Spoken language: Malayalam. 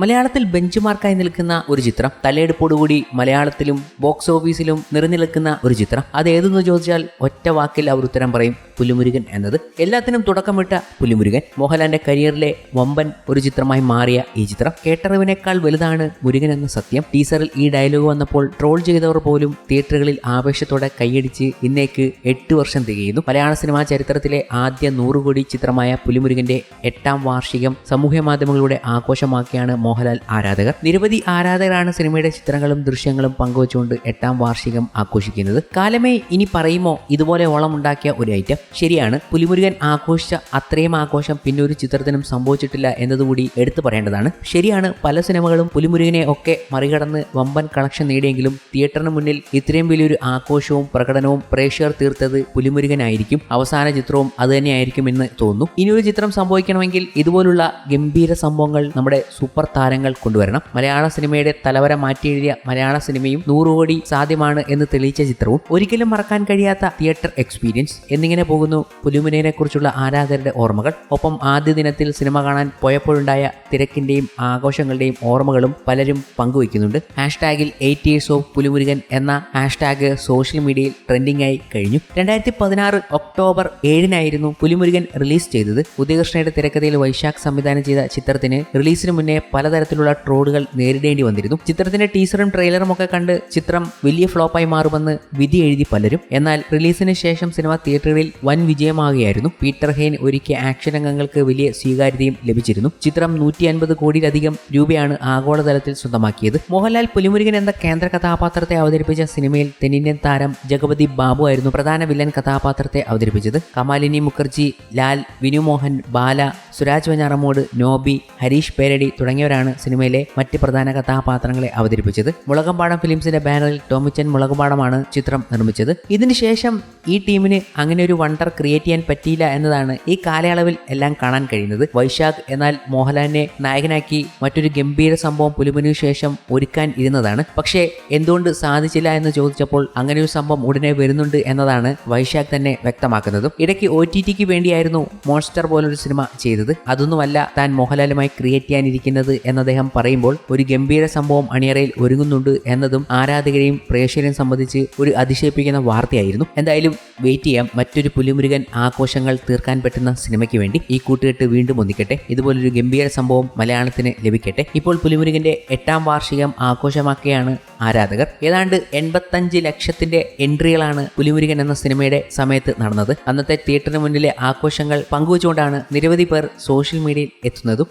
മലയാളത്തിൽ ബെഞ്ച് മാർക്കായി നിൽക്കുന്ന ഒരു ചിത്രം, തലയെടുപ്പോടുകൂടി മലയാളത്തിലും ബോക്സ് ഓഫീസിലും നിറഞ്ഞുനിൽക്കുന്ന ഒരു ചിത്രം. അത് ഏതെന്ന് ചോദിച്ചാൽ ഒറ്റ വാക്കിൽ അവർ ഉത്തരം പറയും, പുലിമുരുകൻ എന്നത്. എല്ലാത്തിനും തുടക്കമിട്ട പുലിമുരുകൻ മോഹൻലാലിന്റെ കരിയറിലെ വമ്പൻ ഒരു ചിത്രമായി മാറിയ ഈ ചിത്രം കേട്ടറിവിനേക്കാൾ വലുതാണ് മുരുകൻ എന്ന സത്യം. ടീസറിൽ ഈ ഡയലോഗ് വന്നപ്പോൾ ട്രോൾ ചെയ്തവർ പോലും തിയേറ്ററുകളിൽ ആവേശത്തോടെ കൈയടിച്ച് ഇന്നേക്ക് 8 വർഷം തികയുന്നു. മലയാള സിനിമാ ചരിത്രത്തിലെ ആദ്യ 100 കോടി ചിത്രമായ പുലിമുരുകന്റെ 8ാം വാർഷികം സാമൂഹ്യ മാധ്യമങ്ങളുടെ ആഘോഷമാക്കിയാണ് മോഹൻലാൽ ആരാധകർ. നിരവധി ആരാധകരാണ് സിനിമയുടെ ചിത്രങ്ങളും ദൃശ്യങ്ങളും പങ്കുവച്ചുകൊണ്ട് 8ാം വാർഷികം ആഘോഷിക്കുന്നത്. കാലമേ ഇനി പറയുമോ ഇതുപോലെ ഓളമുണ്ടാക്കിയ ഒരു ഐറ്റം. ശരിയാണ്, പുലിമുരുകൻ ആഘോഷിച്ച അത്രയും ആഘോഷം പിന്നെ ഒരു ചിത്രത്തിനും സംഭവിച്ചിട്ടില്ല എന്നതുകൂടി എടുത്തു പറയേണ്ടതാണ്. ശരിയാണ്, പല സിനിമകളും പുലിമുരുകനെ ഒക്കെ മറികടന്ന് വമ്പൻ കളക്ഷൻ നേടിയെങ്കിലും തിയേറ്ററിന് മുന്നിൽ ഇത്രയും വലിയൊരു ആഘോഷവും പ്രകടനവും പ്രേക്ഷകർ തീർത്തത് പുലിമുരുകനായിരിക്കും. അവസാന ചിത്രവും അതുതന്നെയായിരിക്കും എന്ന് തോന്നുന്നു. ഇനിയൊരു ചിത്രം സംഭവിക്കണമെങ്കിൽ ഇതുപോലുള്ള ഗംഭീര സംഭവങ്ങൾ നമ്മുടെ സൂപ്പർ താരങ്ങൾ കൊണ്ടുവരണം. മലയാള സിനിമയുടെ തലവര മാറ്റിയെഴുതിയ മലയാള സിനിമയും 100 കോടി സാധ്യമാണ് എന്ന് തെളിയിച്ച ചിത്രവും ഒരിക്കലും മറക്കാൻ കഴിയാത്ത തിയേറ്റർ എക്സ്പീരിയൻസ് എന്നിങ്ങനെ പോകുന്നു പുലിമുരുകനെ കുറിച്ചുള്ള ആരാധകരുടെ ഓർമ്മകൾ. ഒപ്പം ആദ്യ ദിനത്തിൽ സിനിമ കാണാൻ പോയപ്പോഴുണ്ടായ തിരക്കിന്റെയും ആഘോഷങ്ങളുടെയും ഓർമ്മകളും പലരും പങ്കുവയ്ക്കുന്നുണ്ട്. ഹാഷ്ടാഗിൽ 8 years of പുലിമുരുകൻ എന്ന ഹാഷ്ടാഗ് സോഷ്യൽ മീഡിയയിൽ ട്രെൻഡിംഗ് ആയി കഴിഞ്ഞു. 2016 ഒക്ടോബർ 7 പുലിമുരുകൻ റിലീസ് ചെയ്തത്. ഉദയകൃഷ്ണയുടെ തിരക്കഥയിൽ വൈശാഖ് സംവിധാനം ചെയ്ത ചിത്രത്തിന് റിലീസിന് മുന്നേ പലതരത്തിലുള്ള ട്രോളുകൾ നേരിടേണ്ടി വന്നിരുന്നു. ചിത്രത്തിന്റെ ടീസറും ട്രെയിലറും ഒക്കെ കണ്ട് ചിത്രം വലിയ ഫ്ലോപ്പായി മാറുമെന്ന് വിധി എഴുതി പലരും. എന്നാൽ റിലീസിന് ശേഷം സിനിമ തിയേറ്ററുകളിൽ വൻ വിജയമാകുകയായിരുന്നു. പീറ്റർ ഹെയ്ൻ ഒരുക്കിയ ആക്ഷൻ രംഗങ്ങൾക്ക് വലിയ സ്വീകാര്യതയും ലഭിച്ചിരുന്നു. ചിത്രം 150 കോടിയിലധികം രൂപയാണ് ആഗോളതലത്തിൽ സ്വന്തമാക്കിയത്. മോഹൻലാൽ പുലിമുരുകൻ എന്ന കേന്ദ്ര കഥാപാത്രത്തെ അവതരിപ്പിച്ച സിനിമയിൽ തെന്നിന്ത്യൻ താരം ജഗപതി ബാബു ആയിരുന്നു പ്രധാന വില്ലൻ കഥാപാത്രത്തെ അവതരിപ്പിച്ചത്. കമാലിനി മുഖർജി, ലാൽ, വിനു മോഹൻ, ബാല, സുരാജ് വെഞ്ഞാറമൂട്, നോബി, ഹരീഷ് പേരടി തുടങ്ങിയവരാണ് സിനിമയിലെ മറ്റ് പ്രധാന കഥാപാത്രങ്ങളെ അവതരിപ്പിച്ചത്. മുളകമ്പാടം ഫിലിംസിന്റെ ബാനറിൽ ടോമിച്ചൻ മുളകമ്പാടമാണ് ചിത്രം നിർമ്മിച്ചത്. ഇതിനുശേഷം ഈ ടീമിന് അങ്ങനെ ഒരു വണ്ടർ ക്രിയേറ്റ് ചെയ്യാൻ പറ്റിയില്ല എന്നതാണ് ഈ കാലയളവിൽ എല്ലാം കാണാൻ കഴിയുന്നത്. വൈശാഖ് എന്നാൽ മോഹൻലാലിനെ നായകനാക്കി മറ്റൊരു ഗംഭീര സംഭവം പുലിമുരുകന് ശേഷം ഒരുക്കാൻ ഇരുന്നതാണ്. പക്ഷേ എന്തുകൊണ്ട് സാധിച്ചില്ല എന്ന് ചോദിച്ചപ്പോൾ അങ്ങനെ ഒരു സംഭവം ഉടനെ വരുന്നുണ്ട് എന്നതാണ് വൈശാഖ് തന്നെ വ്യക്തമാക്കുന്നതും. ഇടയ്ക്ക് OTTക്ക് വേണ്ടിയായിരുന്നു മോൺസ്റ്റർ പോലൊരു സിനിമ ചെയ്തത്. അതൊന്നുമല്ല താൻ മോഹൻലാലുമായി ക്രിയേറ്റ് ചെയ്യാനിരിക്കുന്നത് എന്ന് അദ്ദേഹം പറയുമ്പോൾ ഒരു ഗംഭീര സംഭവം അണിയറയിൽ ഒരുങ്ങുന്നുണ്ട് എന്നതും ആരാധകരെയും പ്രേക്ഷകരെയും സംബന്ധിച്ച് ഒരു അതിശയിപ്പിക്കുന്ന വാർത്തയായിരുന്നു. എന്തായാലും വെയിറ്റ് ചെയ്യാം. മറ്റൊരു പുലിമുരുകൻ ആഘോഷങ്ങൾ തീർക്കാൻ പറ്റുന്ന സിനിമയ്ക്ക് വേണ്ടി ഈ കൂട്ടുകെട്ട് വീണ്ടും ഒന്നിക്കട്ടെ. ഇതുപോലൊരു ഗംഭീര സംഭവം മലയാളത്തിന് ലഭിക്കട്ടെ. ഇപ്പോൾ പുലിമുരുകന്റെ 8ാം വാർഷികം ആഘോഷമാക്കുകയാണ് ആരാധകർ. ഏതാണ്ട് 85 ലക്ഷത്തിന്റെ എൻട്രികളാണ് പുലിമുരുകൻ എന്ന സിനിമയുടെ സമയത്ത് നടന്നത്. അന്നത്തെ തിയേറ്ററിന് മുന്നിലെ ആഘോഷങ്ങൾ പങ്കുവച്ചുകൊണ്ടാണ് നിരവധി പേർ സോഷ്യൽ മീഡിയയിൽ എത്തുന്നതും.